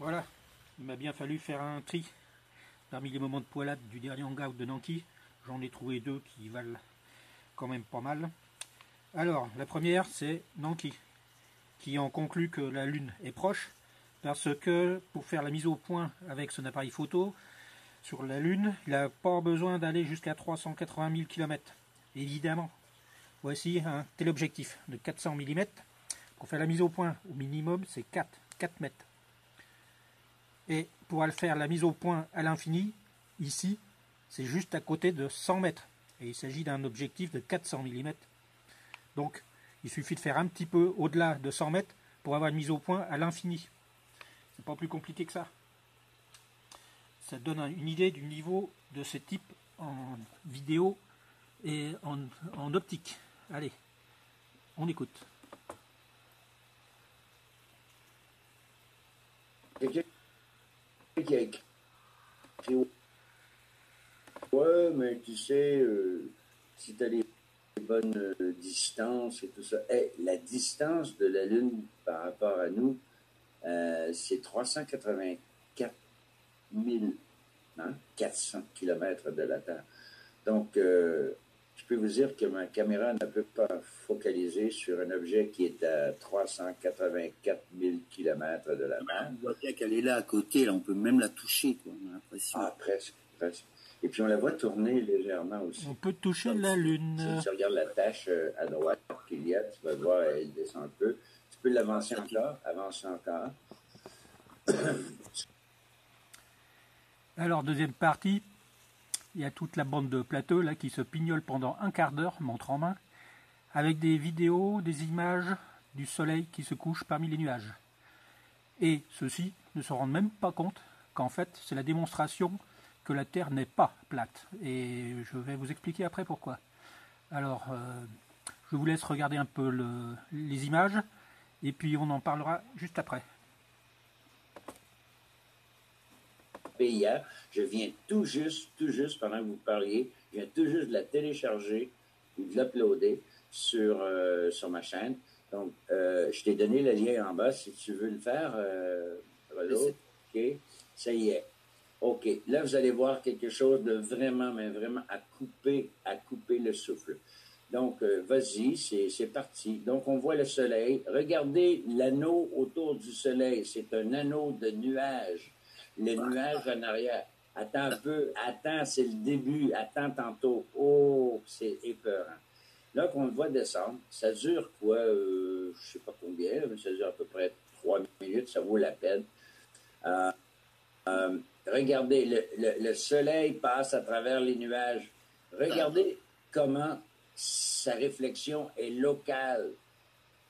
Voilà, il m'a bien fallu faire un tri parmi les moments de poilade du dernier hangout de Nanki. J'en ai trouvé deux qui valent quand même pas mal. Alors, la première, c'est Nanki, qui en conclut que la Lune est proche, parce que pour faire la mise au point avec son appareil photo sur la Lune, il n'a pas besoin d'aller jusqu'à 380 000 km. Évidemment, voici un téléobjectif de 400 mm. Pour faire la mise au point, au minimum, c'est 4 mètres. Et pour faire la mise au point à l'infini, ici, c'est juste à côté de 100 mètres. Et il s'agit d'un objectif de 400 mm. Donc, il suffit de faire un petit peu au-delà de 100 mètres pour avoir une mise au point à l'infini. C'est pas plus compliqué que ça. Ça donne une idée du niveau de ce type en vidéo et en optique. Allez, on écoute. Ouais, mais tu sais, si tu as les bonnes distances et tout ça. La distance de la Lune par rapport à nous, c'est 384 400 km de la Terre. Donc, je peux vous dire que ma caméra ne peut pas focaliser sur un objet qui est à 384 000 km de la Terre. On voit bien qu'elle est là à côté, là, on peut même la toucher, quoi, on a l'impression. Ah, presque. Et puis on la voit tourner légèrement aussi. On peut toucher donc, la Lune. Si tu regardes la tache à droite qu'il y a, tu vas voir, elle descend un peu. Tu peux l'avancer encore, avancer encore. Alors, deuxième partie, il y a toute la bande de plateaux là qui se pignole pendant un quart d'heure, montre en main, avec des vidéos, des images du soleil qui se couche parmi les nuages. Et ceux-ci ne se rendent même pas compte qu'en fait, c'est la démonstration que la Terre n'est pas plate. Et je vais vous expliquer après pourquoi. Alors, je vous laisse regarder un peu les images, et puis on en parlera juste après. Hier, je viens tout juste, pendant que vous parliez, je viens tout juste de la télécharger ou de l'uploader sur ma chaîne. Donc, je t'ai donné le lien en bas si tu veux le faire, Rollo. OK, ça y est. OK, là, vous allez voir quelque chose de vraiment, mais vraiment à couper le souffle. Donc, vas-y, c'est parti. Donc, on voit le soleil. Regardez l'anneau autour du soleil. C'est un anneau de nuages. Le nuage en arrière. Attends un peu. Attends, c'est le début. Attends tantôt. Oh, c'est épeurant. Là, qu'on le voit descendre, ça dure quoi? Je sais pas combien, mais ça dure à peu près 3 minutes. Ça vaut la peine. Regardez, le soleil passe à travers les nuages. Regardez comment sa réflexion est locale.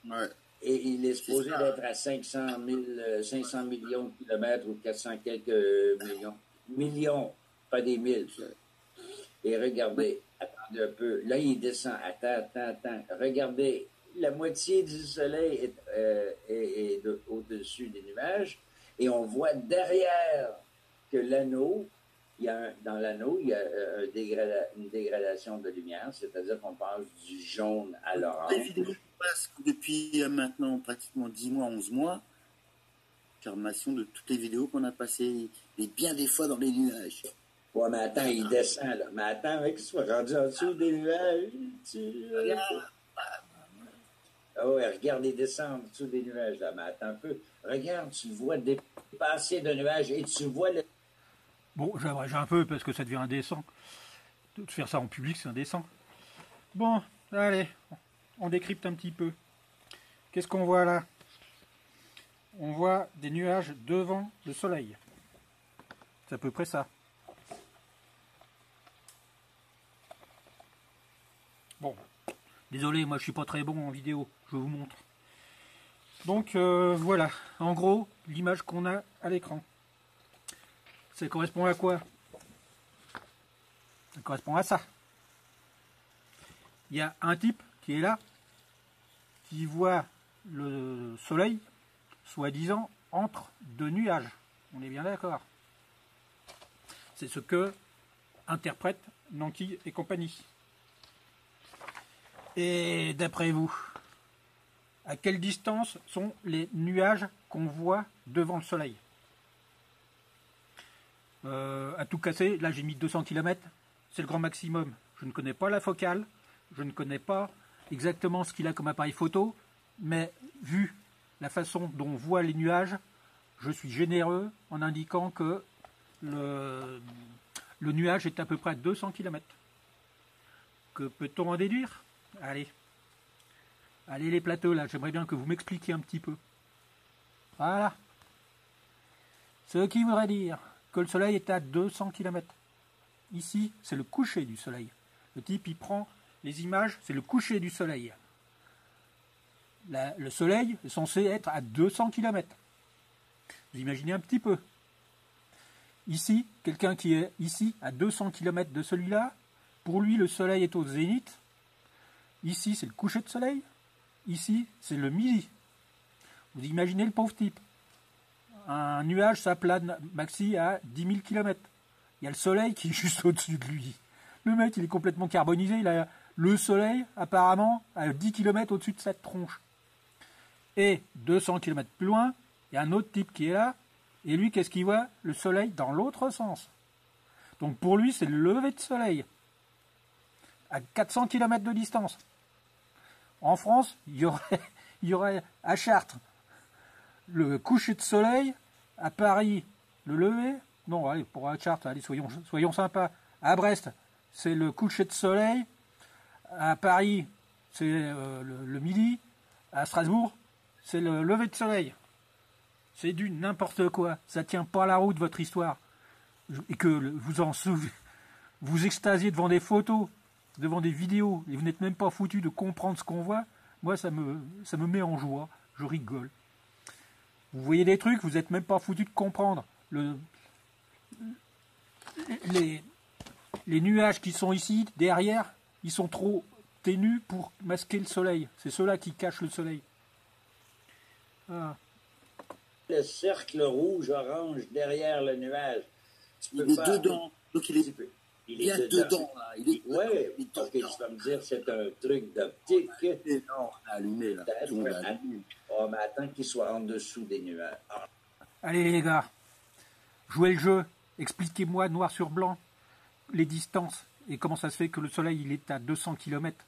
Ouais. Et il est supposé d'être à 500 millions de kilomètres ou 400 quelques millions. Millions, pas des mille. Et regardez, attendez un peu. Là, il descend. Attends. Regardez, la moitié du soleil est au-dessus des nuages. Et on voit derrière que l'anneau, dans l'anneau, il y a une dégradation de lumière, c'est-à-dire qu'on passe du jaune à l'orange. Les vidéos passent depuis maintenant pratiquement 10 mois, 11 mois. Confirmation de toutes les vidéos qu'on a passées, et bien des fois dans les nuages. Ouais, mais attends, il descend, là. Mais attends, mec, qu'il soit rendu en dessous des nuages. Ah ouais, regarde, il descend en dessous des nuages, là. Mais attends un peu. Regarde, tu le vois dépasser de nuages et tu vois le... Bon, j'abrège un peu parce que ça devient indécent. De faire ça en public, c'est indécent. Bon, allez, on décrypte un petit peu. Qu'est-ce qu'on voit là? On voit des nuages devant le soleil. C'est à peu près ça. Bon, désolé, moi je suis pas très bon en vidéo, je vous montre. Donc voilà, en gros, l'image qu'on a à l'écran. Ça correspond à quoi? Ça correspond à ça. Il y a un type qui est là, qui voit le soleil, soi-disant, entre deux nuages. On est bien d'accord. C'est ce que interprète Nanki et compagnie. Et d'après vous, à quelle distance sont les nuages qu'on voit devant le soleil? à tout casser. Là, j'ai mis 200 km. C'est le grand maximum. Je ne connais pas la focale. Je ne connais pas exactement ce qu'il a comme appareil photo. Mais vu la façon dont on voit les nuages, je suis généreux en indiquant que le nuage est à peu près à 200 km. Que peut-on en déduire? Allez. Allez les plateaux là, j'aimerais bien que vous m'expliquiez un petit peu. Voilà. Ce qui voudrait dire que le soleil est à 200 km. Ici, c'est le coucher du soleil. Le type, il prend les images, c'est le coucher du soleil. Le soleil est censé être à 200 km. Vous imaginez un petit peu. Ici, quelqu'un qui est ici, à 200 km de celui-là, pour lui, le soleil est au zénith. Ici, c'est le coucher de soleil. Ici, c'est le midi. Vous imaginez le pauvre type. Un nuage, ça plane maxi à 10 000 km. Il y a le soleil qui est juste au-dessus de lui. Le mec, il est complètement carbonisé. Il a le soleil, apparemment, à 10 km au-dessus de sa tronche. Et 200 km plus loin, il y a un autre type qui est là. Et lui, qu'est-ce qu'il voit? Le soleil dans l'autre sens. Donc pour lui, c'est le lever de soleil. À 400 km de distance. En France, il y aurait à Chartres le coucher de soleil, à Paris le lever. Non, allez, pour à Chartres, allez, soyons sympas. À Brest, c'est le coucher de soleil. À Paris, c'est le midi. À Strasbourg, c'est le lever de soleil. C'est du n'importe quoi. Ça tient pas la route, votre histoire. Et que vous extasiez devant des photos, devant des vidéos, et vous n'êtes même pas foutu de comprendre ce qu'on voit. Moi, ça me met en joie. Je rigole. Vous voyez des trucs, vous n'êtes même pas foutu de comprendre. Les nuages qui sont ici, derrière, ils sont trop ténus pour masquer le soleil. C'est ceux-là qui cachent le soleil. Ah. Le cercle rouge-orange derrière le nuage. Il est dedans. Donc il est bien dedans. Là. Oui, parce que tu vas me dire c'est un truc d'optique. Non, allumé là. Oh, mais attends qu'il soit en dessous des nuages. Ah. Allez les gars, jouez le jeu. Expliquez-moi noir sur blanc les distances et comment ça se fait que le soleil il est à 200 km.